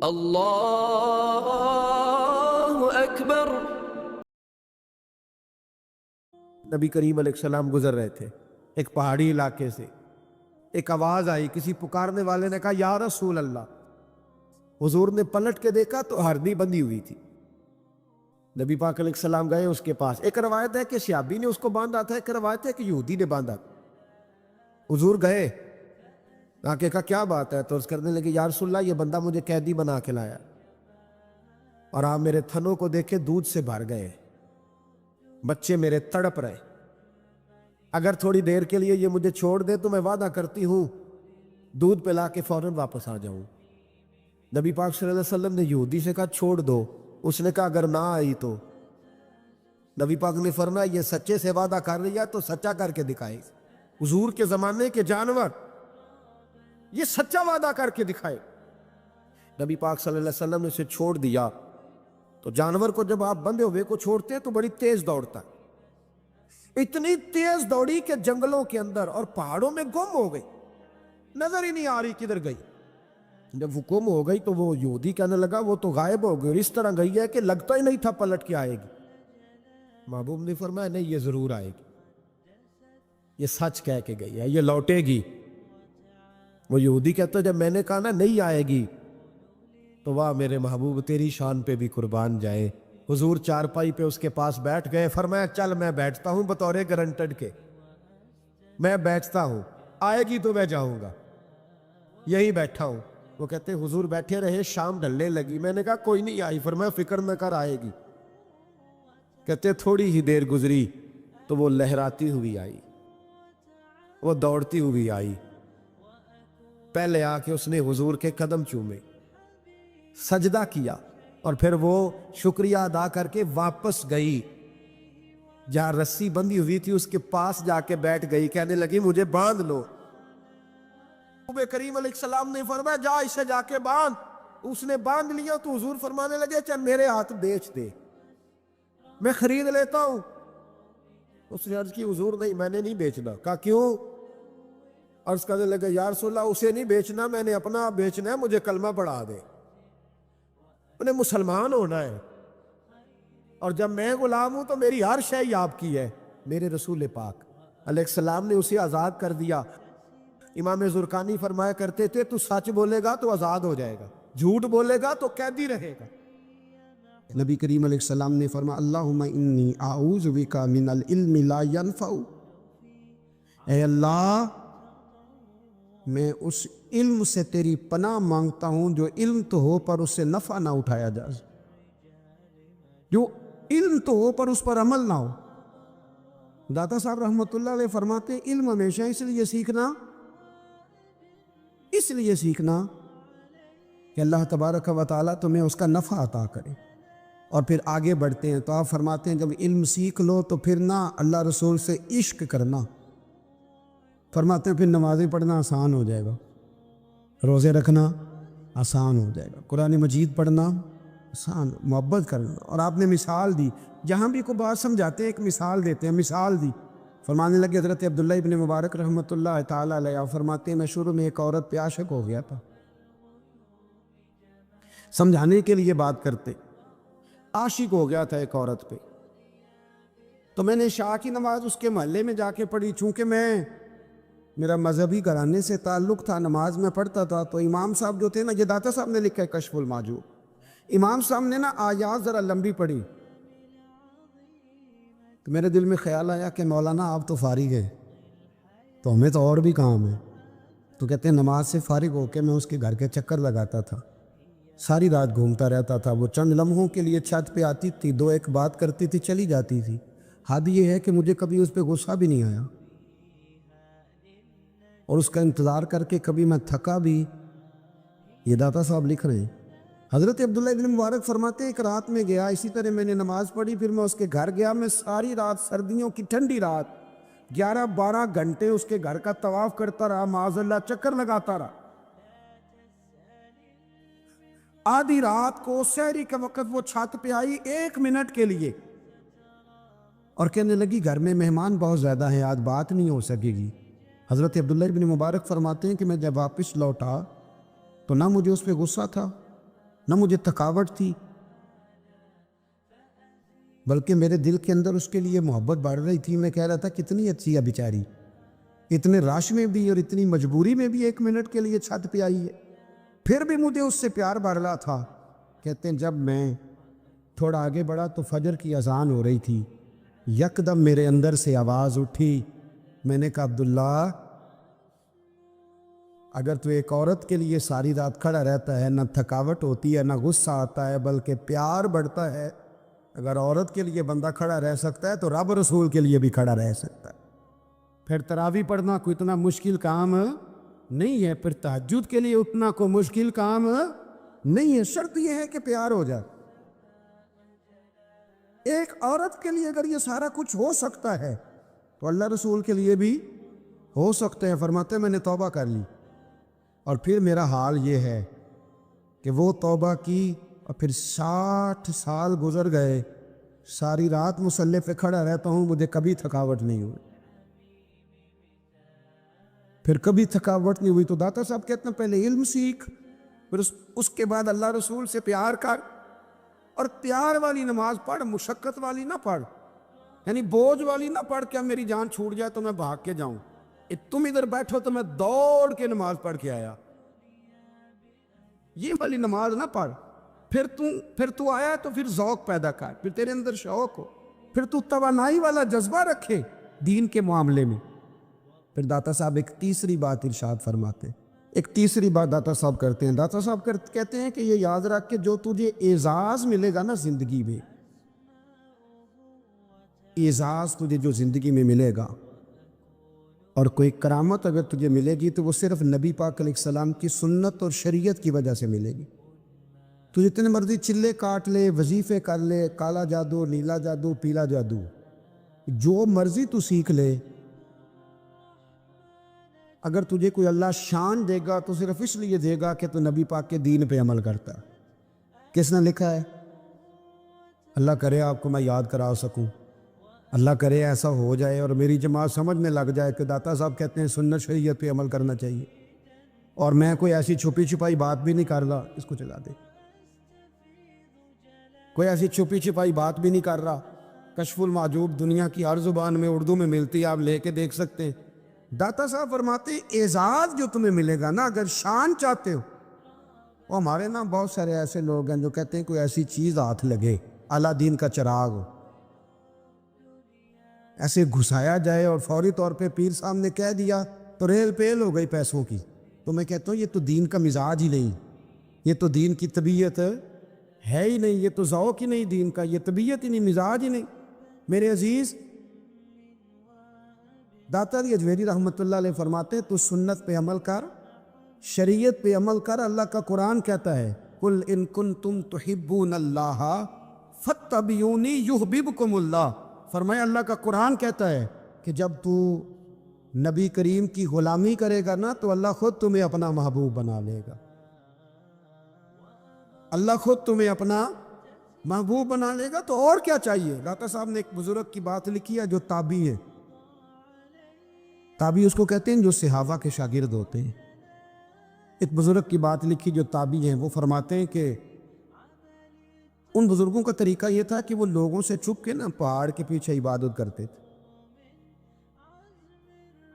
اللہ اکبر۔ نبی کریم علیہ السلام گزر رہے تھے ایک پہاڑی علاقے سے، ایک آواز آئی، کسی پکارنے والے نے کہا یا رسول اللہ۔ حضور نے پلٹ کے دیکھا تو ہرنی بندھی ہوئی تھی۔ نبی پاک علیہ السلام گئے اس کے پاس۔ ایک روایت ہے کہ شیابی نے اس کو باندھا تھا، ایک روایت ہے کہ یہودی نے باندھا تھا۔ حضور گئے، آ کے کہا کیا بات ہے؟ تو عرض کرنے لگے یا رسول اللہ یہ بندہ مجھے قیدی بنا کے لایا، اور آپ میرے تھنوں کو دیکھے دودھ سے بھر گئے، بچے میرے تڑپ رہے، اگر تھوڑی دیر کے لیے یہ مجھے چھوڑ دے تو میں وعدہ کرتی ہوں دودھ پلا کے فوراً واپس آ جاؤں۔ نبی پاک صلی اللہ علیہ وسلم نے یہودی سے کہا چھوڑ دو، اس نے کہا اگر نہ آئی تو؟ نبی پاک نے فرمایا یہ سچے سے وعدہ کر لیا تو سچا کر کے دکھائے۔ حضور کے زمانے کے جانور یہ سچا وعدہ کر کے دکھائے۔ نبی پاک صلی اللہ علیہ وسلم نے اسے چھوڑ دیا تو جانور کو جب آپ بندھے ہوئے کو چھوڑتے ہیں تو بڑی تیز دوڑتا ہے، اتنی تیز دوڑی کہ جنگلوں کے اندر اور پہاڑوں میں گم ہو گئی، نظر ہی نہیں آ رہی کدھر گئی۔ جب وہ گم ہو گئی تو وہ یہودی کہنے لگا وہ تو غائب ہو گئی، اس طرح گئی ہے کہ لگتا ہی نہیں تھا پلٹ کے آئے گی۔ محبوب نے فرمایا نہیں یہ ضرور آئے گی، یہ سچ کہہ کے گئی ہے، یہ لوٹے گی۔ وہ یہودی کہتا جب میں نے کہا نا نہیں آئے گی تو واہ میرے محبوب تیری شان پہ بھی قربان جائے۔ حضور چارپائی پہ اس کے پاس بیٹھ گئے، فرمایا چل میں بیٹھتا ہوں بطور گارنٹڈ کے، میں بیٹھتا ہوں، آئے گی تو میں جاؤں گا، یہی بیٹھا ہوں۔ وہ کہتے حضور بیٹھے رہے، شام ڈھلنے لگی، میں نے کہا کوئی نہیں آئی، فرمایا فکر نہ کر آئے گی۔ کہتے تھوڑی ہی دیر گزری تو وہ لہراتی ہوئی آئی، وہ دوڑتی ہوئی آئی، پہلے آ کے اس نے حضور کے قدم چومے، سجدہ کیا، اور پھر وہ شکریہ ادا کر کے واپس گئی، جہاں رسی بندھی ہوئی تھی اس کے پاس جا کے بیٹھ گئی، کہنے لگی مجھے باندھ لو۔ نبی کریم علیہ السلام نے فرمایا جا اسے جا کے باندھ۔ اس نے باندھ لیا تو حضور فرمانے لگے چل میرے ہاتھ بیچ دے، میں خرید لیتا ہوں۔ اس نے عرض کی حضور نہیں میں نے نہیں بیچنا۔ کہا کیوں؟ عرض کرنے لگے یا رسول اللہ اسے نہیں بیچنا، میں نے اپنا بیچنا ہے، مجھے کلمہ پڑھا دے، انہیں مسلمان ہونا ہے، اور جب میں غلام ہوں تو میری ہر شے آپ کی ہے۔ میرے رسول پاک علیہ السلام نے اسے آزاد کر دیا۔ امام زرقانی فرمایا کرتے تھے تو سچ بولے گا تو آزاد ہو جائے گا، جھوٹ بولے گا تو قیدی رہے گا۔ نبی کریم علیہ السلام نے فرمایا اللہم انی اعوذ بک من العلم لا ینفع، اے اللہ میں اس علم سے تیری پناہ مانگتا ہوں جو علم تو ہو پر اس سے نفع نہ اٹھایا جائے، جو علم تو ہو پر اس پر عمل نہ ہو۔ داتا صاحب رحمۃ اللہ علیہ فرماتے ہیں علم ہمیشہ اس لیے سیکھنا کہ اللہ تبارک و تعالیٰ تمہیں اس کا نفع عطا کرے، اور پھر آگے بڑھتے ہیں تو آپ فرماتے ہیں جب علم سیکھ لو تو پھر نہ اللہ رسول سے عشق کرنا، فرماتے ہیں پھر نمازیں پڑھنا آسان ہو جائے گا، روزے رکھنا آسان ہو جائے گا، قرآن مجید پڑھنا آسان، محبت کرنا۔ اور آپ نے مثال دی، جہاں بھی کوئی بات سمجھاتے ہیں ایک مثال دیتے ہیں، مثال دی، فرمانے لگے حضرت عبداللہ ابن مبارک رحمۃ اللہ تعالیٰ علیہ فرماتے ہیں میں شروع میں ایک عورت پہ عاشق ہو گیا تھا، سمجھانے کے لیے بات کرتے، عاشق ہو گیا تھا ایک عورت پہ، تو میں نے عشاء کی نماز اس کے محلے میں جا کے پڑھی، چونکہ میرا مذہبی گھرانے سے تعلق تھا، نماز میں پڑھتا تھا، تو امام صاحب جو تھے نا، یہ داتا صاحب نے لکھا ہے کشف المحجوب، امام صاحب نے نا آیات ذرا لمبی پڑھی، تو میرے دل میں خیال آیا کہ مولانا آپ تو فارغ ہیں تو ہمیں تو اور بھی کام ہے، تو کہتے ہیں نماز سے فارغ ہو کے میں اس کے گھر کے چکر لگاتا تھا، ساری رات گھومتا رہتا تھا، وہ چند لمحوں کے لیے چھت پہ آتی تھی، دو ایک بات کرتی تھی چلی جاتی تھی، حد یہ ہے کہ مجھے کبھی اس پہ غصہ بھی نہیں آیا، اور اس کا انتظار کر کے کبھی میں تھکا بھی۔ یہ داتا صاحب لکھ رہے ہیں۔ حضرت عبداللہ ابن مبارک فرماتے ہیں ایک رات میں گیا، اسی طرح میں نے نماز پڑھی، پھر میں اس کے گھر گیا، میں ساری رات، سردیوں کی ٹھنڈی رات 11-12 گھنٹے اس کے گھر کا طواف کرتا رہا، معاذ اللہ چکر لگاتا رہا۔ آدھی رات کو سحری کے وقت وہ چھت پہ آئی 1 منٹ کے لیے، اور کہنے لگی گھر میں مہمان بہت زیادہ ہیں، آج بات نہیں ہو سکے گی۔ حضرت عبداللہ ابن مبارک فرماتے ہیں کہ میں جب واپس لوٹا تو نہ مجھے اس پہ غصہ تھا نہ مجھے تھکاوٹ تھی، بلکہ میرے دل کے اندر اس کے لیے محبت بڑھ رہی تھی۔ میں کہہ رہا تھا کتنی اچھی ہے بیچاری، اتنے رش میں بھی اور اتنی مجبوری میں بھی 1 منٹ کے لیے چھت پہ آئی ہے، پھر بھی مجھے اس سے پیار بڑھ رہا تھا۔ کہتے ہیں جب میں تھوڑا آگے بڑھا تو فجر کی اذان ہو رہی تھی، یکدم میرے اندر سے آواز اٹھی، میں نے کہا عبداللہ اگر تو ایک عورت کے لیے ساری رات کھڑا رہتا ہے، نہ تھکاوٹ ہوتی ہے، نہ غصہ آتا ہے، بلکہ پیار بڑھتا ہے، اگر عورت کے لیے بندہ کھڑا رہ سکتا ہے تو رب رسول کے لیے بھی کھڑا رہ سکتا ہے۔ پھر تراویح پڑھنا کوئی اتنا مشکل کام نہیں ہے، پھر تہجد کے لیے اتنا کوئی مشکل کام نہیں ہے، شرط یہ ہے کہ پیار ہو جائے۔ ایک عورت کے لیے اگر یہ سارا کچھ ہو سکتا ہے تو اللہ رسول کے لیے بھی ہو سکتے ہیں۔ فرماتے ہیں میں نے توبہ کر لی، اور پھر میرا حال یہ ہے کہ وہ توبہ کی اور پھر 60 سال گزر گئے، ساری رات مصلی پہ کھڑا رہتا ہوں، مجھے کبھی تھکاوٹ نہیں ہوئی، پھر کبھی تھکاوٹ نہیں ہوئی۔ تو داتا صاحب کہتے ہیں پہلے علم سیکھ، پھر اس کے بعد اللہ رسول سے پیار کر، اور پیار والی نماز پڑھ، مشقت والی نہ پڑھ، یعنی بوجھ والی نہ پڑھ کہ اب میری جان چھوٹ جائے تو میں بھاگ کے جاؤں، تم ادھر بیٹھو تو میں دوڑ کے نماز پڑھ کے آیا، یہ والی نماز نہ پڑھ۔ پھر تو آیا تو پھر ذوق پیدا کر، پھر تیرے اندر شوق ہو، پھر تو توانائی والا جذبہ رکھے دین کے معاملے میں۔ پھر داتا صاحب ایک تیسری بات ارشاد فرماتے ہیں، ایک تیسری بات داتا صاحب کرتے ہیں، داتا صاحب کہتے ہیں کہ یہ یاد رکھ کہ جو تجھے اعزاز ملے گا نا زندگی میں، اعزاز تجھے جو زندگی میں ملے گا اور کوئی کرامت اگر تجھے ملے گی تو وہ صرف نبی پاک علیہ السلام کی سنت اور شریعت کی وجہ سے ملے گی۔ تو جتنے مرضی چلے کاٹ لے، وظیفے کر لے، کالا جادو، نیلا جادو، پیلا جادو، جو مرضی تو سیکھ لے، اگر تجھے کوئی اللہ شان دے گا تو صرف اس لیے دے گا کہ تو نبی پاک کے دین پہ عمل کرتا ہے۔ کس نے لکھا ہے؟ اللہ کرے آپ کو میں یاد کرا سکوں، اللہ کرے ایسا ہو جائے اور میری جماعت سمجھنے لگ جائے کہ داتا صاحب کہتے ہیں سنت شریعت پہ عمل کرنا چاہیے، اور میں کوئی ایسی چھپی چھپائی بات بھی نہیں کر رہا، اس کو چلا دے، کوئی ایسی چھپی چھپائی بات بھی نہیں کر رہا، کشف المعجوب دنیا کی ہر زبان میں اردو میں ملتی ہے، آپ لے کے دیکھ سکتے ہیں۔ داتا صاحب فرماتے ہیں اعزاز جو تمہیں ملے گا نا، اگر شان چاہتے ہو، وہ ہمارے نا بہت سارے ایسے لوگ ہیں جو کہتے ہیں کوئی ایسی چیز ہاتھ لگے، اعلیٰ دین کا چراغ ہو، ایسے گھسایا جائے اور فوری طور پہ پیر صاحب نے کہہ دیا تو ریل پیل ہو گئی پیسوں کی۔ تو میں کہتا ہوں یہ تو دین کا مزاج ہی نہیں، یہ تو دین کی طبیعت ہے ہی نہیں، یہ تو ذوق ہی نہیں دین کا، یہ طبیعت ہی نہیں، مزاج ہی نہیں۔ میرے عزیز داتا علی اجمیری رحمۃ اللہ علیہ فرماتے ہیں تو سنت پہ عمل کر، شریعت پہ عمل کر۔ اللہ کا قرآن کہتا ہے قُلْ إِن كُنتُمْ تُحِبُّونَ اللَّهَ فَاتَّبِعُونِي يُحْبِبْكُمُ اللَّهُ۔ فرمایا اللہ کا قرآن کہتا ہے کہ جب تو نبی کریم کی غلامی کرے گا نا تو اللہ خود تمہیں اپنا محبوب بنا لے گا، اللہ خود تمہیں اپنا محبوب بنا لے گا، تو اور کیا چاہیے۔ داتا صاحب نے ایک بزرگ کی بات لکھی ہے جو تابعی ہے، تابعی اس کو کہتے ہیں جو صحابہ کے شاگرد ہوتے ہیں۔ ایک بزرگ کی بات لکھی جو تابعی ہیں، وہ فرماتے ہیں کہ ان بزرگوں کا طریقہ یہ تھا کہ وہ لوگوں سے چھپ کے نا پہاڑ کے پیچھے عبادت کرتے تھے،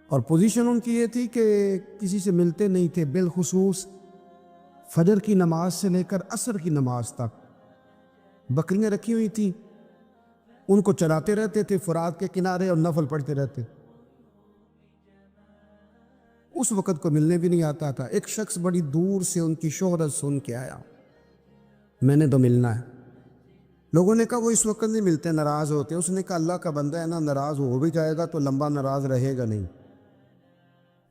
اور پوزیشن ان کی یہ تھی کہ کسی سے ملتے نہیں تھے، بالخصوص فجر کی نماز سے لے کر عصر کی نماز تک بکریاں رکھی ہوئی تھیں، ان کو چراتے رہتے تھے فرات کے کنارے اور نفل پڑھتے رہتے۔ اس وقت کو ملنے بھی نہیں آتا تھا۔ ایک شخص بڑی دور سے ان کی شہرت سن کے آیا، میں نے تو ملنا ہے۔ لوگوں نے کہا وہ اس وقت نہیں ملتے، ناراض ہوتے۔ اس نے کہا اللہ کا بندہ ہے نا، ناراض ہو بھی جائے گا تو لمبا ناراض رہے گا نہیں،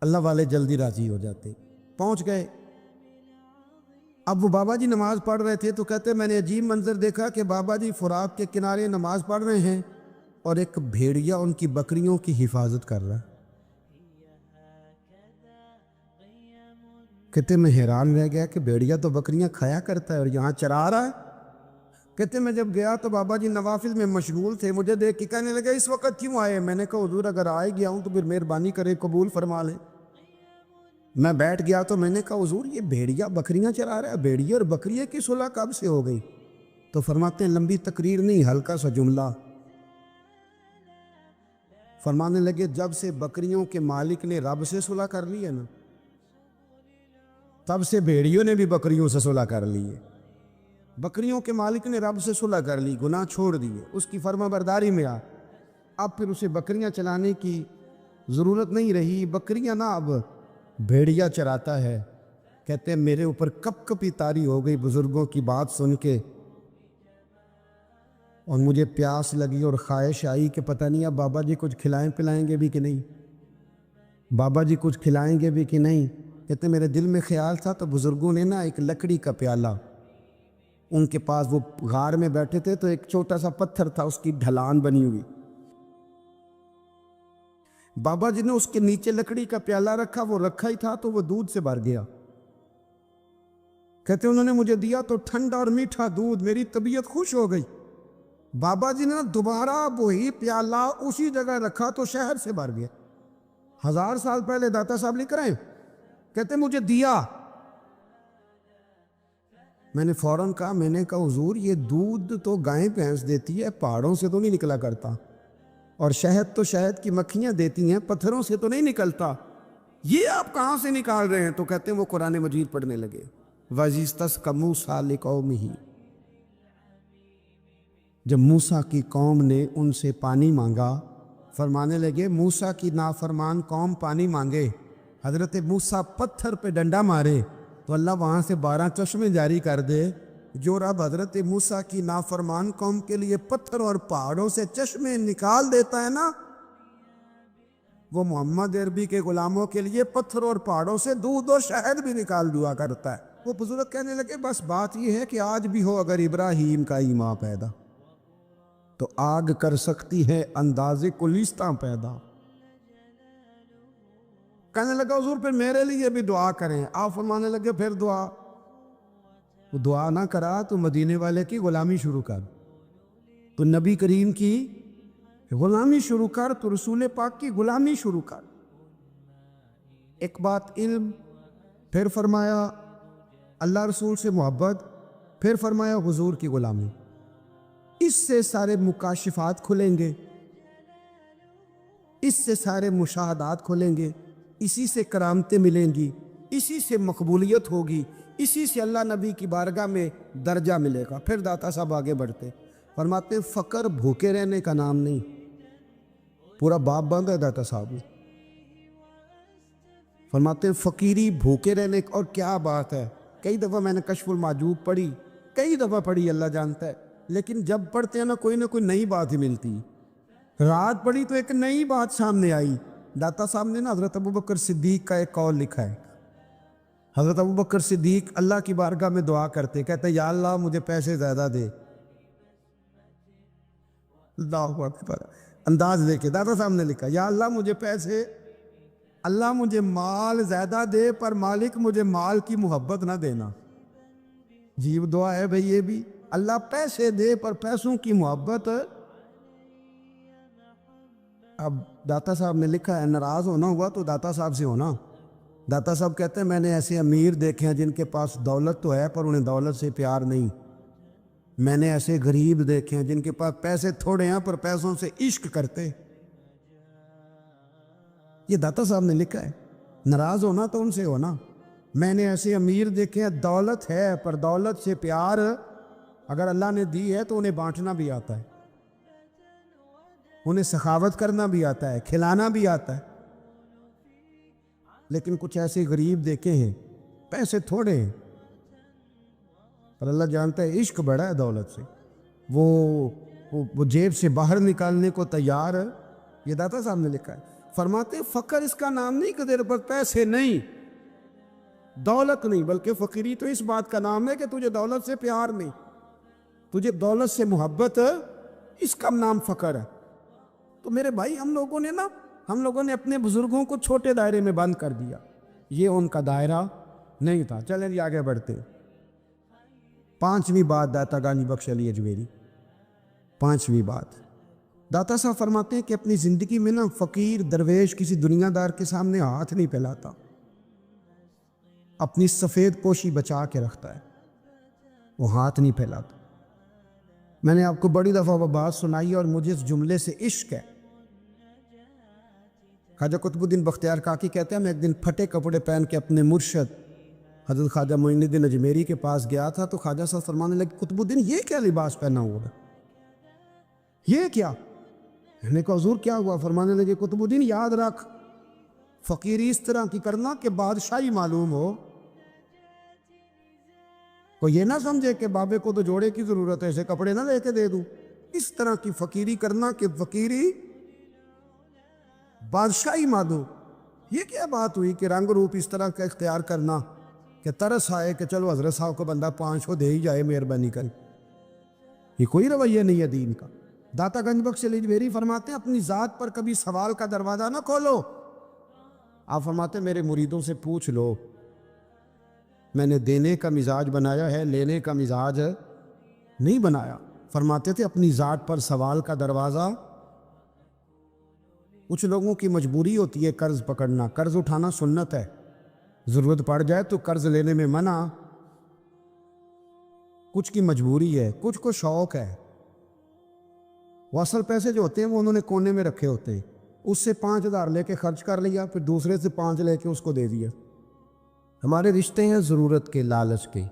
اللہ والے جلدی راضی ہو جاتے۔ پہنچ گئے، اب وہ بابا جی نماز پڑھ رہے تھے تو کہتے میں نے عجیب منظر دیکھا کہ بابا جی فرات کے کنارے نماز پڑھ رہے ہیں اور ایک بھیڑیا ان کی بکریوں کی حفاظت کر رہا ہے۔ کہتے میں حیران رہ گیا کہ بھیڑیا تو بکریاں کھایا کرتا ہے اور یہاں چرا رہا ہے۔ کہتے میں جب گیا تو بابا جی نوافل میں مشغول تھے، مجھے دیکھ کے کہنے لگے اس وقت کیوں آئے؟ میں نے کہا حضور اگر آئے گیا ہوں تو پھر مہربانی کرے قبول فرما لیں۔ میں بیٹھ گیا تو میں نے کہا حضور یہ بھیڑیا بکریاں چرا رہا ہے، بھیڑیا اور بکریے کی صلح کب سے ہو گئی؟ تو فرماتے ہیں لمبی تقریر نہیں، ہلکا سا جملہ. فرمانے لگے جب سے بکریوں کے مالک نے رب سے صلح کر لی ہے نا، تب سے بھیڑیوں نے بھی بکریوں سے صلح کر لی ہے. بکریوں کے مالک نے رب سے صلح کر لی، گناہ چھوڑ دیے، اس کی فرما برداری میں آ. اب پھر اسے بکریاں چلانے کی ضرورت نہیں رہی. بکریاں نہ اب بھیڑیا چراتا ہے. کہتے ہیں میرے اوپر کپ کپی طاری ہو گئی بزرگوں کی بات سن کے، اور مجھے پیاس لگی اور خواہش آئی کہ پتہ نہیں اب بابا جی کچھ کھلائیں پلائیں گے بھی کہ نہیں، بابا جی کچھ کھلائیں گے بھی کہ نہیں. کہتے میرے دل میں خیال تھا تو بزرگوں نے نا ایک لکڑی کا پیالہ، ان کے پاس وہ غار میں بیٹھے تھے تو ایک چھوٹا سا پتھر تھا، اس کی ڈھلان بنی ہوئی. بابا جی نے اس کے نیچے لکڑی کا پیالہ رکھا، وہ رکھا ہی تھا تو وہ دودھ سے بھر گیا. کہتے انہوں نے مجھے دیا تو ٹھنڈا اور میٹھا دودھ، میری طبیعت خوش ہو گئی. بابا جی نے دوبارہ وہی پیالہ اسی جگہ رکھا تو شہر سے بھر گیا. 1000 سال پہلے داتا صاحب لکھ رہے ہیں، کہتے مجھے دیا. میں نے فوراً کہا، میں نے کہا حضور یہ دودھ تو گائیں بھینس دیتی ہے، پہاڑوں سے تو نہیں نکلا کرتا، اور شہد تو شہد کی مکھیاں دیتی ہیں، پتھروں سے تو نہیں نکلتا، یہ آپ کہاں سے نکال رہے ہیں؟ تو کہتے ہیں وہ قرآن مجید پڑھنے لگے. وَإِذِ اسْتَسْقَىٰ مُوسَىٰ لِقَوْمِهِ، جب موسیٰ کی قوم نے ان سے پانی مانگا، فرمانے لگے موسیٰ کی نافرمان قوم پانی مانگے، حضرت موسیٰ پتھر پہ ڈنڈا مارے تو اللہ وہاں سے 12 چشمے جاری کر دے. جو رب حضرت موسیٰ کی نافرمان قوم کے لیے پتھر اور پہاڑوں سے چشمے نکال دیتا ہے نا، وہ محمد عربی کے غلاموں کے لیے پتھر اور پہاڑوں سے دودھ اور شہد بھی نکال دیا کرتا ہے. وہ بزرگ کہنے لگے بس بات یہ ہے کہ آج بھی ہو اگر ابراہیم کا ایمان پیدا تو آگ کر سکتی ہے انداز کلیستہ پیدا. کہنے لگا حضور پھر میرے لیے بھی دعا کریں. آپ فرمانے لگے پھر دعا. وہ دعا نہ کرا تو مدینے والے کی غلامی شروع کر، تو نبی کریم کی غلامی شروع کر، تو رسول پاک کی غلامی شروع کر. ایک بات علم، پھر فرمایا اللہ رسول سے محبت، پھر فرمایا حضور کی غلامی. اس سے سارے مکاشفات کھلیں گے، اس سے سارے مشاہدات کھلیں گے، اسی سے کرامتیں ملیں گی، اسی سے مقبولیت ہوگی، اسی سے اللہ نبی کی بارگاہ میں درجہ ملے گا. پھر داتا صاحب آگے بڑھتے فرماتے فقر بھوکے رہنے کا نام نہیں. پورا باب بند ہے داتا صاحب نے. فرماتے فقیری بھوکے رہنے، اور کیا بات ہے. کئی دفعہ میں نے کشف المحجوب پڑھی، کئی دفعہ پڑھی، اللہ جانتا ہے، لیکن جب پڑھتے ہیں نا کوئی نہ کوئی نئی بات ہی ملتی. رات پڑھی تو ایک نئی بات سامنے آئی. داتا صاحب نے نا حضرت ابوبکر صدیق کا ایک قول لکھا ہے. حضرت ابوبکر صدیق اللہ کی بارگاہ میں دعا کرتے، کہتے یا اللہ مجھے پیسے زیادہ دے. اللہ اکبر. انداز دیکھے داتا صاحب نے لکھا یا اللہ مجھے پیسے، اللہ مجھے مال زیادہ دے، پر مالک مجھے مال کی محبت نہ دینا. عجیب دعا ہے بھئی یہ بھی. اللہ پیسے دے پر پیسوں کی محبت. اب داتا صاحب نے لکھا ہے ناراض ہونا ہوا تو داتا صاحب سے ہونا. داتا صاحب کہتے ہیں میں نے ایسے امیر دیکھے ہیں جن کے پاس دولت تو ہے پر انہیں دولت سے پیار نہیں. میں نے ایسے غریب دیکھے ہیں جن کے پاس پیسے تھوڑے ہیں پر پیسوں سے عشق کرتے. یہ داتا صاحب نے لکھا ہے. ناراض ہونا تو ان سے ہونا. میں نے ایسے امیر دیکھے ہیں دولت ہے پر دولت سے پیار اگر اللہ نے دی ہے تو انہیں بانٹنا بھی آتا ہے، انہیں سخاوت کرنا بھی آتا ہے، کھلانا بھی آتا ہے. لیکن کچھ ایسے غریب دیکھے ہیں پیسے تھوڑے ہیں پر اللہ جانتا ہے عشق بڑا ہے دولت سے، وہ جیب سے باہر نکالنے کو تیار ہے. یہ داتا صاحب نے لکھا ہے. فرماتے فقر اس کا نام نہیں کہ تیرے پر پیسے نہیں، دولت نہیں، بلکہ فقیری تو اس بات کا نام ہے کہ تجھے دولت سے پیار نہیں، تجھے دولت سے محبت، اس کا نام فقر ہے. تو میرے بھائی ہم لوگوں نے اپنے بزرگوں کو چھوٹے دائرے میں بند کر دیا. یہ ان کا دائرہ نہیں تھا. چلیں جی آگے بڑھتے. 5ویں بات داتا گانی بخش علی اجمیری. 5ویں بات داتا صاحب فرماتے ہیں کہ اپنی زندگی میں نا فقیر درویش کسی دنیا دار کے سامنے ہاتھ نہیں پھیلاتا. اپنی سفید پوشی بچا کے رکھتا ہے، وہ ہاتھ نہیں پھیلاتا۔ میں نے آپ کو بڑی دفعہ وہ بات سنائی اور مجھے اس جملے سے عشق ہے۔ خواجہ قطب الدین بختیار کاکی کہتے ہیں میں ایک دن پھٹے کپڑے پہن کے اپنے مرشد حضرت خواجہ معین الدین اجمیری کے پاس گیا تھا، تو خواجہ صاحب فرمانے لگے قطب الدین یہ کیا لباس پہنا ہوا ہے، یہ کیا؟ میں نے کہا حضور کیا ہوا؟ فرمانے لگے قطب الدین یاد رکھ، فقیری اس طرح کی کرنا کہ بادشاہی معلوم ہو، کوئی یہ نہ سمجھے کہ بابے کو تو جوڑے کی ضرورت ہے، اسے کپڑے نہ لے کے دے دوں۔ اس طرح کی فقیری کرنا کہ فقیری بادشاہی معلوم۔ یہ کیا بات ہوئی کہ رنگ روپ اس طرح کا اختیار کرنا کہ ترس آئے کہ چلو حضرت صاحب کو بندہ 500 دے ہی جائے مہربانی کر، یہ کوئی رویہ نہیں ہے دین کا۔ داتا گنج بخش اجمیری فرماتے ہیں اپنی ذات پر کبھی سوال کا دروازہ نہ کھولو۔ آپ فرماتے ہیں میرے مریدوں سے پوچھ لو، میں نے دینے کا مزاج بنایا ہے، لینے کا مزاج نہیں بنایا۔ فرماتے تھے اپنی ذات پر سوال کا دروازہ، کچھ لوگوں کی مجبوری ہوتی ہے قرض پکڑنا، قرض اٹھانا سنت ہے، ضرورت پڑ جائے تو قرض لینے میں منع، کچھ کی مجبوری ہے، کچھ کو شوق ہے۔ وہ اصل پیسے جو ہوتے ہیں وہ انہوں نے کونے میں رکھے ہوتے ہیں، اس سے 5,000 لے کے خرچ کر لیا، پھر دوسرے سے 5 لے کے اس کو دے دیا۔ ہمارے رشتے ہیں ضرورت کے، لالچ کے،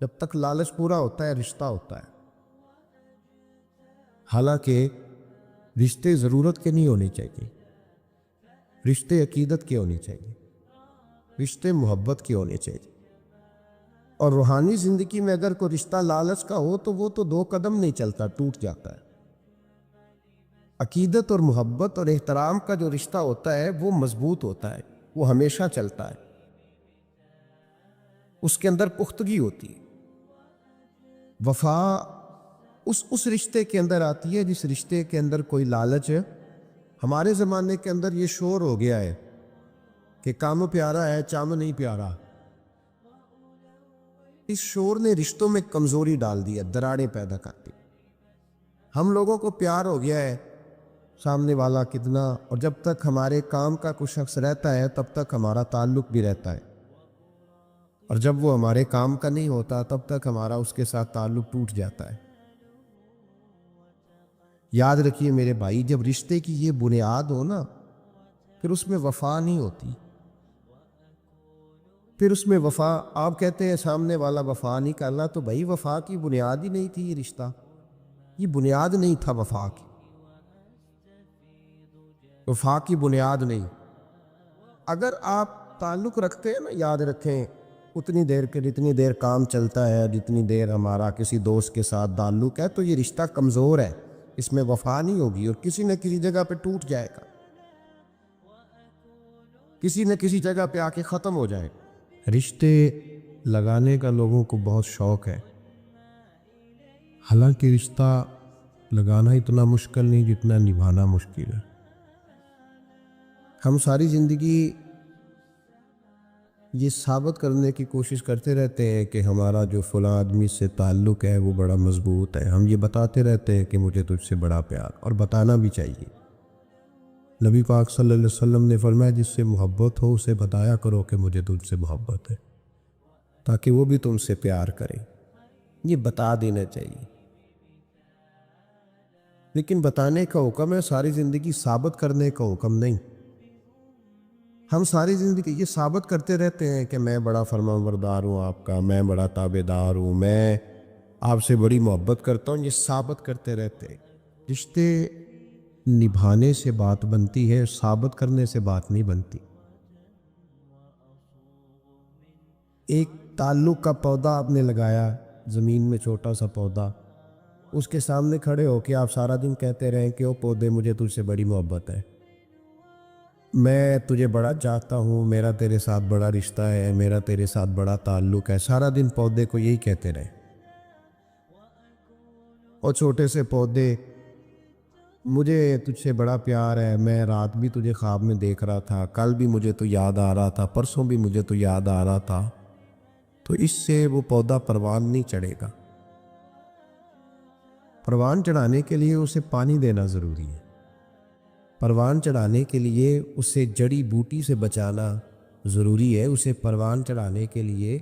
جب تک لالچ پورا ہوتا ہے رشتہ ہوتا ہے۔ حالانکہ رشتے ضرورت کے نہیں ہونے چاہیے، رشتے عقیدت کے ہونے چاہیے، رشتے محبت کے ہونے چاہیے۔ اور روحانی زندگی میں اگر کوئی رشتہ لالچ کا ہو تو وہ تو 2 قدم نہیں چلتا، ٹوٹ جاتا ہے۔ عقیدت اور محبت اور احترام کا جو رشتہ ہوتا ہے وہ مضبوط ہوتا ہے، وہ ہمیشہ چلتا ہے، اس کے اندر پختگی ہوتی ہے۔ وفا اس رشتے کے اندر آتی ہے جس رشتے کے اندر کوئی لالچ ہے۔ ہمارے زمانے کے اندر یہ شور ہو گیا ہے کہ کام پیارا ہے چام نہیں پیارا۔ اس شور نے رشتوں میں کمزوری ڈال دی ہے، دراڑیں پیدا کرتی۔ ہم لوگوں کو پیار ہو گیا ہے سامنے والا کتنا، اور جب تک ہمارے کام کا کوئی شخص رہتا ہے تب تک ہمارا تعلق بھی رہتا ہے، اور جب وہ ہمارے کام کا نہیں ہوتا تب تک ہمارا اس کے ساتھ تعلق ٹوٹ جاتا ہے۔ یاد رکھیے میرے بھائی، جب رشتے کی یہ بنیاد ہو نا پھر اس میں وفا نہیں ہوتی، پھر اس میں وفا، آپ کہتے ہیں سامنے والا وفا نہیں کرنا، تو بھائی وفا کی بنیاد ہی نہیں تھی یہ رشتہ، یہ بنیاد نہیں تھا وفا کی، وفا کی بنیاد نہیں۔ اگر آپ تعلق رکھتے ہیں نا، یاد رکھیں اتنی دیر کے جتنی دیر کام چلتا ہے، جتنی دیر ہمارا کسی دوست کے ساتھ تعلق ہے، تو یہ رشتہ کمزور ہے، اس میں وفا نہیں ہوگی اور کسی نہ کسی جگہ پہ ٹوٹ جائے گا، کسی نہ کسی جگہ پہ آ کے ختم ہو جائے گا۔ رشتے لگانے کا لوگوں کو بہت شوق ہے، حالانکہ رشتہ لگانا اتنا مشکل نہیں جتنا نبھانا مشکل ہے۔ ہم ساری زندگی یہ ثابت کرنے کی کوشش کرتے رہتے ہیں کہ ہمارا جو فلاں آدمی سے تعلق ہے وہ بڑا مضبوط ہے، ہم یہ بتاتے رہتے ہیں کہ مجھے تجھ سے بڑا پیار، اور بتانا بھی چاہیے۔ نبی پاک صلی اللہ علیہ وسلم نے فرمایا جس سے محبت ہو اسے بتایا کرو کہ مجھے تجھ سے محبت ہے، تاکہ وہ بھی تم سے پیار کرے، یہ بتا دینا چاہیے۔ لیکن بتانے کا حکم ہے، ساری زندگی ثابت کرنے کا حکم نہیں۔ ہم ساری زندگی یہ ثابت کرتے رہتے ہیں کہ میں بڑا فرمانبردار ہوں آپ کا، میں بڑا تابع دار ہوں، میں آپ سے بڑی محبت کرتا ہوں، یہ ثابت کرتے رہتے ہیں۔ رشتے نبھانے سے بات بنتی ہے، ثابت کرنے سے بات نہیں بنتی۔ ایک تعلق کا پودا آپ نے لگایا زمین میں، چھوٹا سا پودا، اس کے سامنے کھڑے ہو کے آپ سارا دن کہتے رہیں کہ او پودے مجھے تجھ سے بڑی محبت ہے، میں تجھے بڑا چاہتا ہوں، میرا تیرے ساتھ بڑا رشتہ ہے، میرا تیرے ساتھ بڑا تعلق ہے، سارا دن پودے کو یہی کہتے رہے۔ اور چھوٹے سے پودے، مجھے تجھ سے بڑا پیار ہے، میں رات بھی تجھے خواب میں دیکھ رہا تھا، کل بھی مجھے تو یاد آ رہا تھا، پرسوں بھی مجھے تو یاد آ رہا تھا، تو اس سے وہ پودا پروان نہیں چڑھے گا۔ پروان چڑھانے کے لیے اسے پانی دینا ضروری ہے، پروان چڑھانے کے لیے اسے جڑی بوٹی سے بچانا، ضروری ہے اسے پروان چڑھانے کے لیے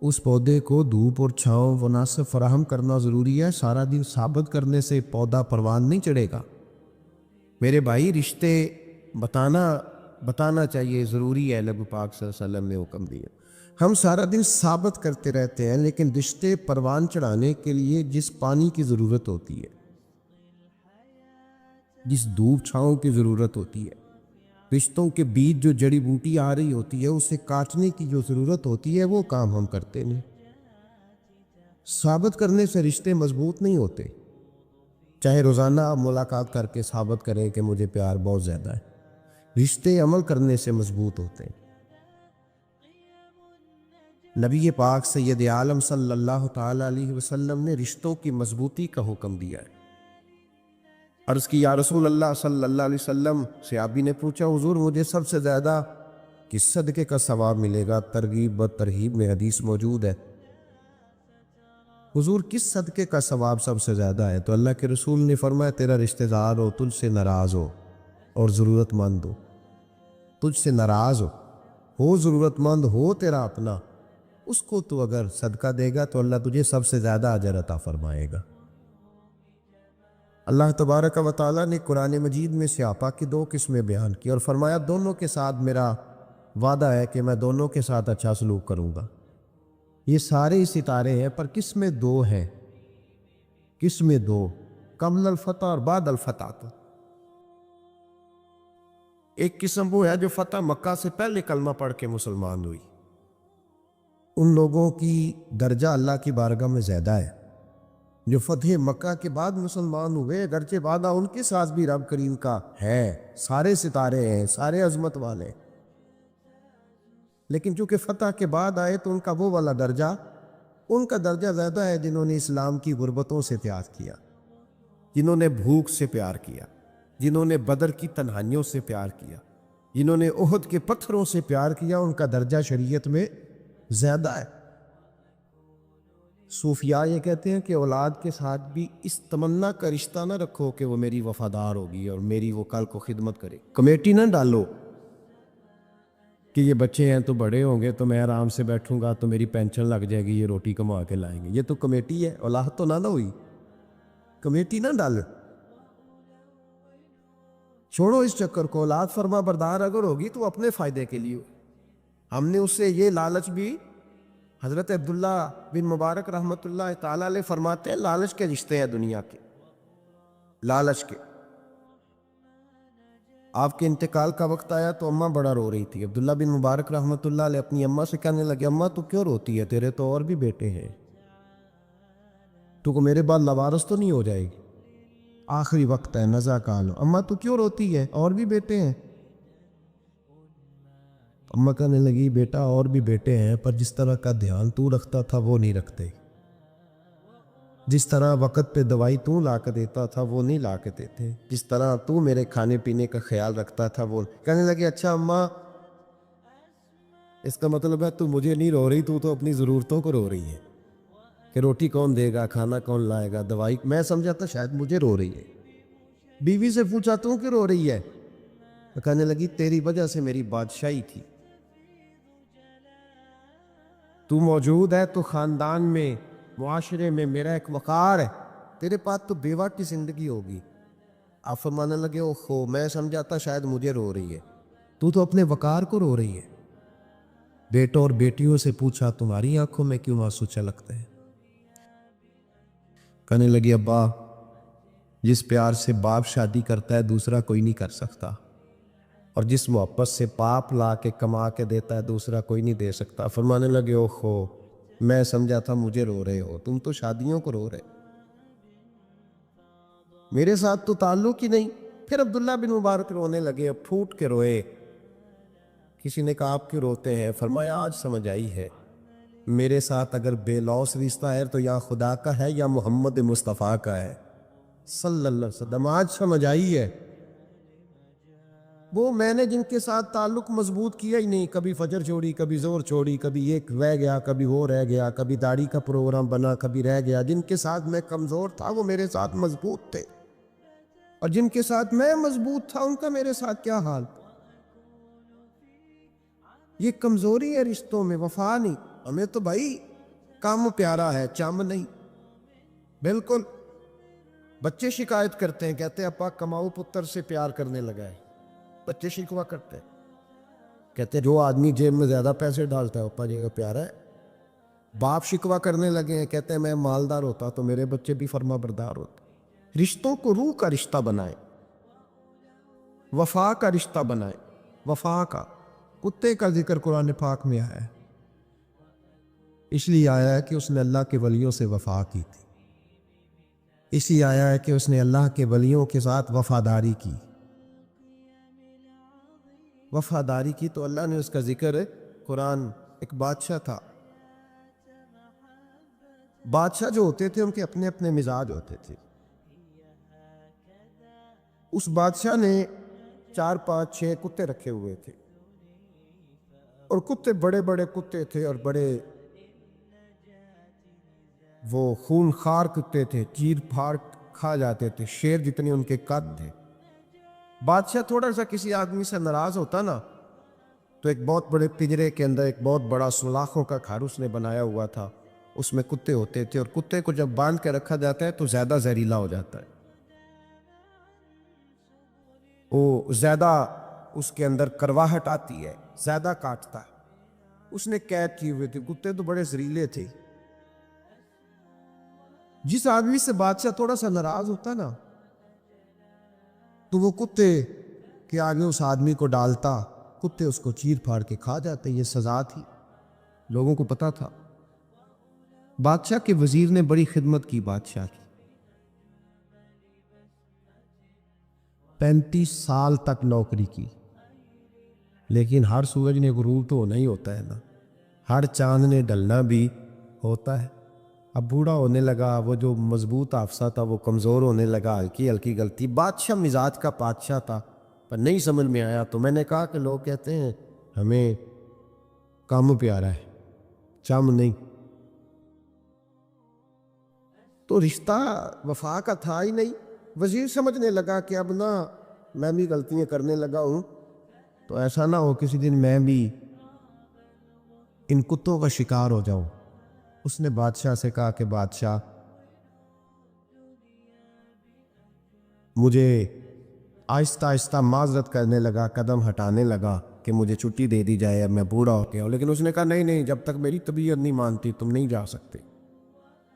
اس پودے کو دھوپ اور چھاؤں مناسب فراہم کرنا ضروری ہے۔ سارا دن ثابت کرنے سے پودا پروان نہیں چڑھے گا۔ میرے بھائی رشتے بتانا چاہیے، ضروری ہے، نبی پاک صلی اللہ علیہ وسلم نے حکم دیا۔ ہم سارا دن ثابت کرتے رہتے ہیں، لیکن رشتے پروان چڑھانے کے لیے جس پانی کی ضرورت ہوتی ہے، جس دھوپ چھاؤں کی ضرورت ہوتی ہے، رشتوں کے بیچ جو جڑی بوٹی آ رہی ہوتی ہے اسے کاٹنے کی جو ضرورت ہوتی ہے، وہ کام ہم کرتے نہیں۔ ثابت کرنے سے رشتے مضبوط نہیں ہوتے، چاہے روزانہ آپ ملاقات کر کے ثابت کریں کہ مجھے پیار بہت زیادہ ہے۔ رشتے عمل کرنے سے مضبوط ہوتے ہیں۔ نبی پاک سید عالم صلی اللہ تعالی علیہ وسلم نے رشتوں کی مضبوطی کا حکم دیا ہے۔ عرض کی یا رسول اللہ صلی اللہ علیہ وسلم، صحابی نے پوچھا حضور مجھے سب سے زیادہ کس صدقے کا ثواب ملے گا؟ ترغیب و ترہیب میں حدیث موجود ہے۔ حضور کس صدقے کا ثواب سب سے زیادہ ہے؟ تو اللہ کے رسول نے فرمایا تیرا رشتہ دار ہو، تجھ سے ناراض ہو اور ضرورت مند ہو، تجھ سے ناراض ہو ضرورت مند ہو تیرا اپنا، اس کو تو اگر صدقہ دے گا تو اللہ تجھے سب سے زیادہ اجر عطا فرمائے گا۔ اللہ تبارک و تعالیٰ نے قرآن مجید میں سیاپا کی دو قسمیں بیان کی اور فرمایا دونوں کے ساتھ میرا وعدہ ہے کہ میں دونوں کے ساتھ اچھا سلوک کروں گا۔ یہ سارے ستارے ہیں، پر قسمیں دو ہیں، قسمیں دو، قبل الفتح اور بعد الفتح۔ ایک قسم وہ ہے جو فتح مکہ سے پہلے کلمہ پڑھ کے مسلمان ہوئی، ان لوگوں کی درجہ اللہ کی بارگاہ میں زیادہ ہے۔ جو فتح مکہ کے بعد مسلمان ہوئے، اگرچہ وعدہ ان کے ساتھ بھی رب کریم کا ہے، سارے ستارے ہیں، سارے عظمت والے، لیکن چونکہ فتح کے بعد آئے تو ان کا وہ والا درجہ، ان کا درجہ زیادہ ہے جنہوں نے اسلام کی غربتوں سے پیار کیا، جنہوں نے بھوک سے پیار کیا، جنہوں نے بدر کی تنہائیوں سے پیار کیا، جنہوں نے احد کے پتھروں سے پیار کیا، ان کا درجہ شریعت میں زیادہ ہے۔ صوفیاء یہ کہتے ہیں کہ اولاد کے ساتھ بھی اس تمنا کا رشتہ نہ رکھو کہ وہ میری وفادار ہوگی اور میری وہ کل کو خدمت کرے۔ کمیٹی نہ ڈالو کہ یہ بچے ہیں تو بڑے ہوں گے تو میں آرام سے بیٹھوں گا تو میری پینشن لگ جائے گی، یہ روٹی کما کے لائیں گے، یہ تو کمیٹی ہے، اولاد تو نہ ہوئی، کمیٹی نہ ڈال۔ چھوڑو اس چکر کو، اولاد فرما بردار اگر ہوگی تو اپنے فائدے کے لیے۔ ہم نے اس سے یہ لالچ بھی، حضرت عبداللہ بن مبارک رحمۃ اللہ تعالیٰ علیہ فرماتے ہیں لالچ کے رشتے ہیں دنیا کے، لالچ کے۔ آپ کے انتقال کا وقت آیا تو اماں بڑا رو رہی تھی۔ عبداللہ بن مبارک رحمۃ اللہ علیہ اپنی اماں سے کہنے لگے اماں تو کیوں روتی ہے، تیرے تو اور بھی بیٹے ہیں، تو میرے بعد لوارث تو نہیں ہو جائے گی، آخری وقت ہے، نزا کال، اماں تو کیوں روتی ہے، اور بھی بیٹے ہیں؟ اماں کہنے لگی بیٹا اور بھی بیٹے ہیں، پر جس طرح کا دھیان تو رکھتا تھا وہ نہیں رکھتے، جس طرح وقت پہ دوائی تو لا کے دیتا تھا وہ نہیں لا کے دیتے، جس طرح تو میرے کھانے پینے کا خیال رکھتا تھا وہ۔ کہنے لگے اچھا اماں، اس کا مطلب ہے تو مجھے نہیں رو رہی، تو اپنی ضرورتوں کو رو رہی ہے کہ روٹی کون دے گا، کھانا کون لائے گا، دوائی۔ میں سمجھا تھا شاید مجھے رو رہی ہے۔ بیوی سے پوچھا تو کہ رو رہی ہے؟ کہنے لگی تیری وجہ سے میری بادشاہی تھی، تو موجود ہے تو خاندان میں، معاشرے میں میرا ایک وقار ہے، تیرے پاس تو بیوہ کی زندگی ہوگی۔ آپ فرمانے لگے اوہو، میں سمجھا تھا شاید مجھے رو رہی ہے، تو اپنے وقار کو رو رہی ہے۔ بیٹوں اور بیٹیوں سے پوچھا تمہاری آنکھوں میں کیوں آنسو چھلکتے ہیں؟ کہنے لگی ابا، جس پیار سے باپ شادی کرتا ہے دوسرا کوئی نہیں کر سکتا، اور جس محبت سے باپ لا کے کما کے دیتا ہے دوسرا کوئی نہیں دے سکتا۔ فرمانے لگے اوہو، میں سمجھا تھا مجھے رو رہے ہو، تم تو شادیوں کو رو رہے، میرے ساتھ تو تعلق ہی نہیں۔ پھر عبداللہ بن مبارک رونے لگے، پھوٹ کے روئے۔ کسی نے کہا آپ کیوں روتے ہیں؟ فرمایا آج سمجھ آئی ہے، میرے ساتھ اگر بے لوث رشتہ ہے تو یا خدا کا ہے یا محمد مصطفیٰ کا ہے صلی اللہ علیہ وسلم، آج سمجھ آئی ہے۔ وہ میں نے جن کے ساتھ تعلق مضبوط کیا ہی نہیں، کبھی فجر چھوڑی، کبھی زور چھوڑی، کبھی ایک رہ گیا، کبھی وہ رہ گیا، کبھی داڑھی کا پروگرام بنا، کبھی رہ گیا۔ جن کے ساتھ میں کمزور تھا وہ میرے ساتھ مضبوط تھے، اور جن کے ساتھ میں مضبوط تھا ان کا میرے ساتھ کیا حال تھا۔ یہ کمزوری ہے رشتوں میں، وفا نہیں. ہمیں تو بھائی کام پیارا ہے، چم نہیں. بالکل. بچے شکایت کرتے ہیں، کہتے ہیں ابا کماؤ پتر سے پیار کرنے لگا ہے. بچے شکوا کرتے ہیں، کہتے ہیں جو آدمی جیب میں زیادہ پیسے ڈالتا ہے ابا جی کا پیارا ہے. باپ شکوا کرنے لگے ہیں، کہتے ہیں میں مالدار ہوتا تو میرے بچے بھی فرما بردار ہوتے. رشتوں کو روح کا رشتہ بنائیں، وفا کا رشتہ بنائیں. وفا کا، کتے کا ذکر قرآن پاک میں آیا ہے، اس لیے آیا ہے کہ اس نے اللہ کے ولیوں سے وفا کی تھی. اس لیے آیا ہے کہ اس نے اللہ کے ولیوں کے ساتھ وفاداری کی. وفاداری کی تو اللہ نے اس کا ذکر ہے. قرآن ایک بادشاہ تھا. بادشاہ جو ہوتے تھے ان کے اپنے اپنے مزاج ہوتے تھے. اس بادشاہ نے 4 5 6 کتے رکھے ہوئے تھے، اور کتے بڑے بڑے کتے تھے، اور بڑے وہ خون خار کتے تھے، چیر پھاڑ کھا جاتے تھے، شیر جتنے ان کے قد تھے. بادشاہ تھوڑا سا کسی آدمی سے ناراض ہوتا نا تو ایک بہت بڑے پنجرے کے اندر ایک بہت بڑا سلاخوں کا گھر اس نے بنایا ہوا تھا. اس میں کتے ہوتے تھے، اور کتے کو جب باندھ کے رکھا جاتا ہے تو زیادہ زہریلا ہو جاتا ہے، وہ زیادہ اس کے اندر کرواہٹ آتی ہے، زیادہ کاٹتا ہے. اس نے قید کیے ہوئے تھے. کتے تو بڑے زہریلے تھے. جس آدمی سے بادشاہ تھوڑا سا ناراض ہوتا نا تو وہ کتے کے آگے اس آدمی کو ڈالتا، کتے اس کو چیر پھاڑ کے کھا جاتے. یہ سزا تھی، لوگوں کو پتا تھا. بادشاہ کے وزیر نے بڑی خدمت کی بادشاہ کی. 35 سال تک نوکری کی. لیکن ہر سورج نے غروب تو ہونا ہی ہوتا ہے نا، ہر چاند نے ڈلنا بھی ہوتا ہے. اب بوڑھا ہونے لگا، وہ جو مضبوط حافظہ تھا وہ کمزور ہونے لگا، ہلکی ہلکی غلطی. بادشاہ مزاج کا بادشاہ تھا، پر نہیں سمجھ میں آیا. تو میں نے کہا کہ لوگ کہتے ہیں ہمیں کام پیارا ہے، چم نہیں. تو رشتہ وفا کا تھا ہی نہیں. وزیر سمجھنے لگا کہ اب نہ میں بھی غلطیاں کرنے لگا ہوں، تو ایسا نہ ہو کسی دن میں بھی ان کتوں کا شکار ہو جاؤں. اس نے بادشاہ سے کہا کہ بادشاہ مجھے آہستہ آہستہ معذرت کرنے لگا، قدم ہٹانے لگا کہ مجھے چھٹی دے دی جائے، اب میں بوڑھا ہو گیا ہوں. لیکن اس نے کہا نہیں نہیں، جب تک میری طبیعت نہیں مانتی تم نہیں جا سکتے.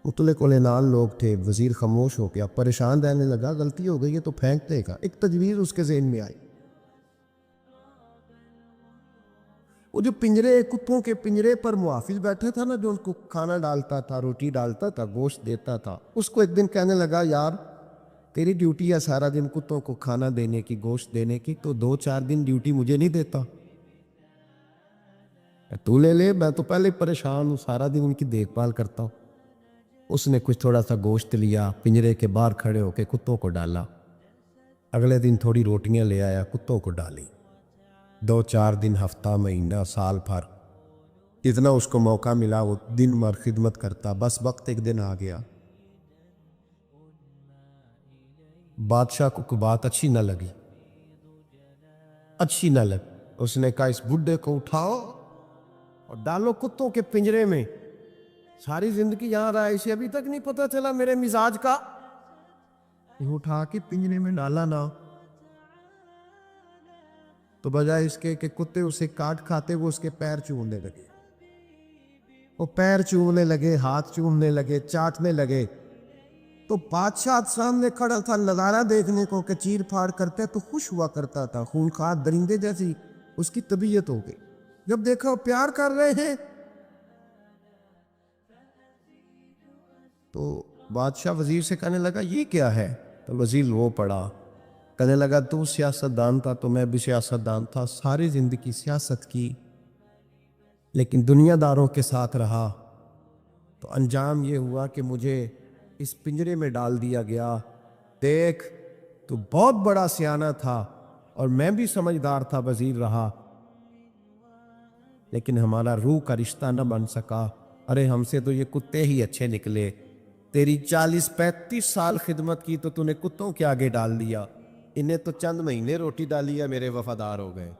اتلے کولے نال لوگ تھے. وزیر خاموش ہو گیا، پریشان رہنے لگا. غلطی ہو گئی ہے تو پھینک دے گا. ایک تجویز اس کے ذہن میں آئی. وہ جو پنجرے، کتوں کے پنجرے پر محافظ بیٹھا تھا نا، جو ان کو کھانا ڈالتا تھا، روٹی ڈالتا تھا، گوشت دیتا تھا، اس کو ایک دن کہنے لگا یار تیری ڈیوٹی ہے سارا دن کتوں کو کھانا دینے کی، گوشت دینے کی، تو 2 4 دن ڈیوٹی مجھے نہیں دیتا؟ تو لے لے، میں تو پہلے پریشان ہوں، سارا دن ان کی دیکھ بھال کرتا ہوں. اس نے کچھ تھوڑا سا گوشت لیا، پنجرے کے باہر کھڑے ہو کے کتوں کو ڈالا. اگلے دن تھوڑی روٹیاں لے آیا، کتوں کو ڈالی. 2 4 دن، ہفتہ، مہینہ، سال بھر، اتنا اس کو موقع ملا وہ دن بھر خدمت کرتا. بس وقت ایک دن آ گیا، بادشاہ کو کوئی بات اچھی نہ لگی. اس نے کہا اس بڈھے کو اٹھاؤ اور ڈالو کتوں کے پنجرے میں. ساری زندگی یہاں رہا، اسے ابھی تک نہیں پتا چلا میرے مزاج کا. اٹھا کے پنجرے میں ڈالا نا تو بجائے اس کے کہ کتے اسے کاٹ کھاتے، وہ اس کے پیر چومنے لگے. وہ پیر چومنے لگے، ہاتھ چومنے لگے، چاٹنے لگے. تو بادشاہ سامنے کھڑا تھا نظارہ دیکھنے کو کہ چیر پھاڑ کرتے تو خوش ہوا کرتا تھا. خونخوار درندے جیسی اس کی طبیعت ہو گئی. جب دیکھا وہ پیار کر رہے ہیں تو بادشاہ وزیر سے کہنے لگا یہ کیا ہے؟ تو وزیر وہ پڑا، کہنے لگا تو سیاست دان تھا تو میں بھی سیاست دان تھا، ساری زندگی سیاست کی، لیکن دنیا داروں کے ساتھ رہا تو انجام یہ ہوا کہ مجھے اس پنجرے میں ڈال دیا گیا. دیکھ تو بہت بڑا سیانہ تھا اور میں بھی سمجھدار تھا، وزیر رہا، لیکن ہمارا روح کا رشتہ نہ بن سکا. ارے ہم سے تو یہ کتے ہی اچھے نکلے. تیری 40 35 سال خدمت کی تو نے کتوں کے آگے ڈال دیا. انہیں تو چند مہینے روٹی ڈالی ہے، میرے وفادار ہو گئے.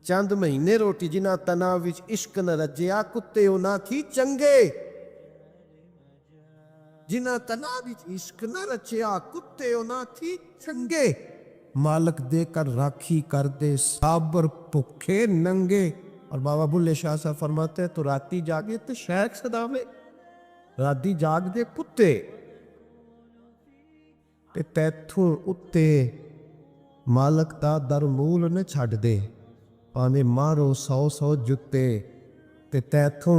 چند مہینے روٹی جنہ تناں وچ عشق نہ رجیا کتے ہونا تھی چنگے جنہ تناں وچ عشق نہ رچیا کتے ہونا تھی چنگے مالک دے کر راکھی کر دے صابر بھوکے ننگے. اور بابا بلے شاہ صاحب فرماتے ہیں تو راتی جاگے تو شیخ صداوے راتی جاگ دے کتے تے تیتھوں اتے مالک دا در مول نے چھڈ دے پاویں مارو 100 جتے تے تیتھوں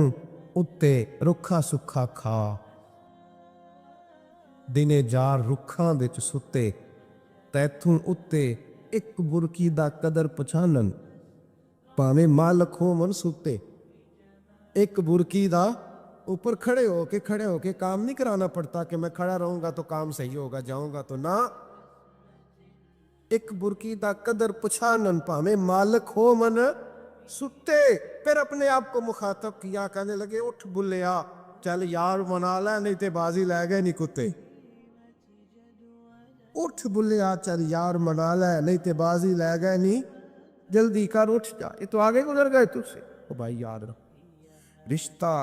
اتے رکھا سکھا کھا دنے جار رکھاں وچ ستے تیتھوں اتے ایک برکی دا قدر پچھانن پاویں مالک ہو من ستے. ایک برکی دا اوپر کھڑے ہو کے کام نہیں کرانا پڑتا کہ میں کھڑا رہوں گا تو کام صحیح ہوگا جاؤں گا تو نہ. ایک برکی دا قدر پچھانن پاویں مالک ہو من ستے. پھر اپنے آپ کو مخاطب کیا کہنے لگے اٹھ بلیا چل یار منا لے نہیں تے بازی لے گئے نہیں کتے. اٹھ بلیا چل یار منا لے نہیں تے بازی لے گئے نہیں جلدی کر اٹھ جا یہ تو آگے گزر گئے تجھ سے. او بھائی یاد رکھ رشتہ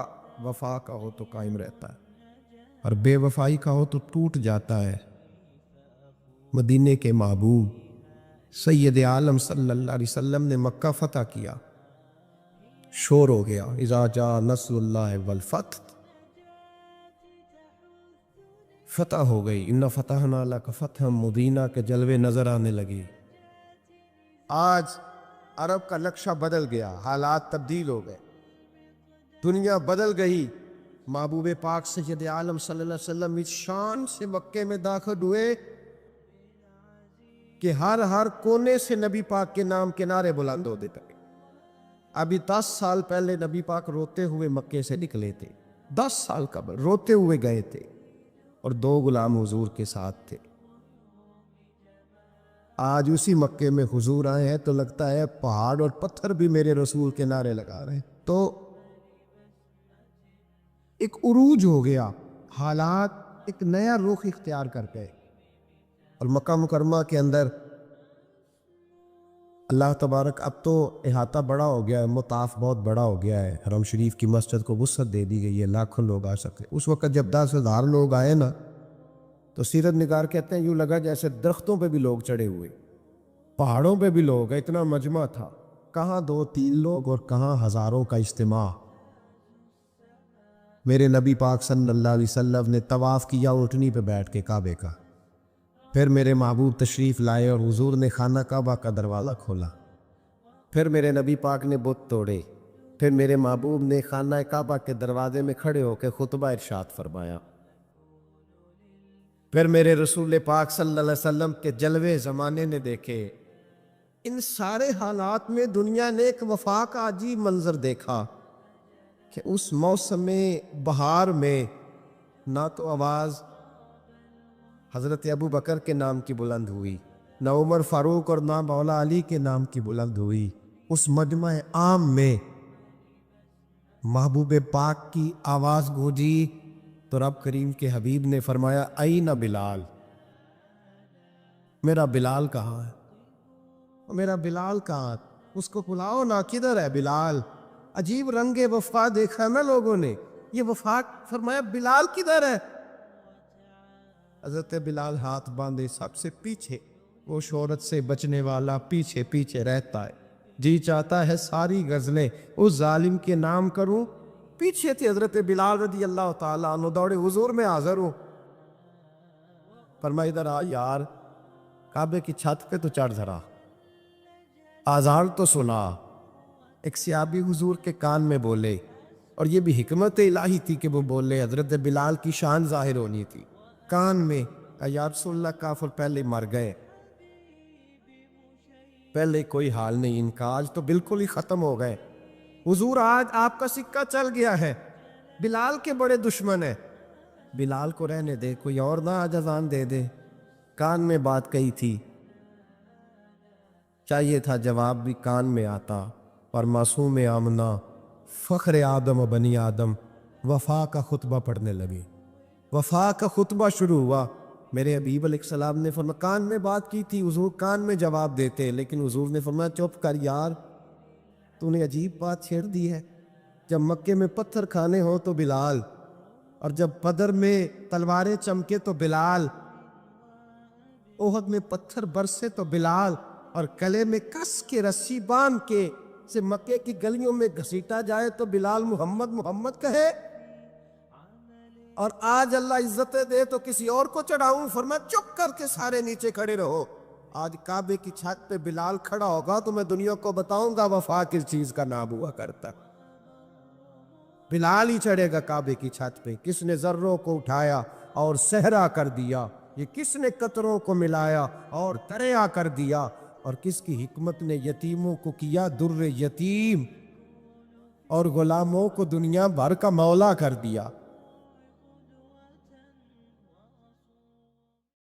وفا کا ہو تو قائم رہتا ہے اور بے وفائی کا ہو تو ٹوٹ جاتا ہے. مدینے کے محبوب سید عالم صلی اللہ علیہ وسلم نے مکہ فتح کیا شور ہو گیا اذا جاء نصر اللہ والفتح فتح ہو گئی ان فتحنا لک فتحا مبینا کے جلوے نظر آنے لگے. آج عرب کا نقشہ بدل گیا حالات تبدیل ہو گئے دنیا بدل گئی. محبوب پاک سید عالم صلی اللہ علیہ وسلم اس شان سے مکے میں داخل ہوئے کہ ہر کونے سے نبی پاک کے نام کے نعرے بلند ہو دیتے. ابھی 10 سال پہلے نبی پاک روتے ہوئے مکے سے نکلے تھے 10 سال قبل روتے ہوئے گئے تھے اور 2 غلام حضور کے ساتھ تھے. آج اسی مکے میں حضور آئے ہیں تو لگتا ہے پہاڑ اور پتھر بھی میرے رسول کے نعرے لگا رہے ہیں. تو ایک عروج ہو گیا حالات ایک نیا رخ اختیار کر گئے. اور مکہ مکرمہ کے اندر اللہ تبارک اب تو احاطہ بڑا ہو گیا ہے مطاف بہت بڑا ہو گیا ہے. حرم شریف کی مسجد کو وسعت دے دی گئی ہے لاکھوں لوگ آ سکتے. اس وقت جب 10,000 لوگ آئے نا تو سیرت نگار کہتے ہیں یوں لگا جیسے درختوں پہ بھی لوگ چڑھے ہوئے پہاڑوں پہ بھی لوگ اتنا مجمع تھا. کہاں 2-3 لوگ اور کہاں ہزاروں کا اجتماع. میرے نبی پاک صلی اللہ علیہ وسلم نے طواف کیا اونٹنی پہ بیٹھ کے کعبے کا. پھر میرے محبوب تشریف لائے اور حضور نے خانہ کعبہ کا دروازہ کھولا. پھر میرے نبی پاک نے بت توڑے. پھر میرے محبوب نے خانہ کعبہ کے دروازے میں کھڑے ہو کے خطبہ ارشاد فرمایا. پھر میرے رسول پاک صلی اللہ علیہ وسلم کے جلوے زمانے نے دیکھے. ان سارے حالات میں دنیا نے ایک وفا کا عجیب منظر دیکھا کہ اس موسم بہار میں نہ تو آواز حضرت ابو بکر کے نام کی بلند ہوئی نہ عمر فاروق اور نہ مولا علی کے نام کی بلند ہوئی. اس مجمع عام میں محبوب پاک کی آواز گونجی تو رب کریم کے حبیب نے فرمایا این بلال میرا بلال کہاں ہے میرا بلال کہاں اس کو بلاؤ نا کدھر ہے بلال. عجیب رنگ وفا دیکھا نا لوگوں نے یہ وفا فرمایا بلال کدھر ہے. حضرت بلال ہاتھ باندھے سب سے پیچھے وہ شہرت سے بچنے والا پیچھے پیچھے رہتا ہے. جی چاہتا ہے ساری غزلیں اس ظالم کے نام کروں. پیچھے تھے حضرت بلال رضی اللہ تعالیٰ عنہ دوڑے حضور میں حاضر ہوں. فرمایا ادھر آ یار کعبے کی چھت پہ تو چڑھ ذرا آزار تو سنا. ایک صحابی حضور کے کان میں بولے اور یہ بھی حکمت الہی تھی کہ وہ بولے. حضرت بلال کی شان ظاہر ہونی تھی کان میں. یا رسول اللہ کافر پہلے مر گئے پہلے کوئی حال نہیں ان کا آج تو بالکل ہی ختم ہو گئے. حضور آج آپ کا سکہ چل گیا ہے. بلال کے بڑے دشمن ہیں. بلال کو رہنے دے کوئی اور نہ آج اذان دے دے. کان میں بات کہی تھی چاہیے تھا جواب بھی کان میں آتا. اور معصوم آمنہ فخر آدم و بنی آدم وفا کا خطبہ پڑھنے لگے. وفا کا خطبہ شروع ہوا. میرے حبیب علیہ السلام نے فرمایا کان میں بات کی تھی حضور کان میں جواب دیتے لیکن حضور نے فرمایا چپ کر یار تو نے عجیب بات چھیڑ دی ہے. جب مکے میں پتھر کھانے ہو تو بلال، اور جب بدر میں تلواریں چمکے تو بلال، احد میں پتھر برسے تو بلال، اور گلے میں کس کے رسی باندھ کے سے مکے کی گلیوں میں گھسیٹا جائے تو بلال محمد محمد کہے. اور آج اللہ عزتیں دے تو کسی اور کو چڑھاؤں، فرمایا چپ کر کے سارے نیچے کھڑے رہو. آج کعبے کی چھت پہ بلال کھڑا ہوگا تو میں دنیا کو بتاؤں گا وفا کس چیز کا نام ہوا کرتا. بلال ہی چڑھے گا کعبے کی چھت پہ. کس نے ذروں کو اٹھایا اور صحرا کر دیا، یہ کس نے قطروں کو ملایا اور دریا کر دیا، اور کس کی حکمت نے یتیموں کو کیا در یتیم اور غلاموں کو دنیا بھر کا مولا کر دیا.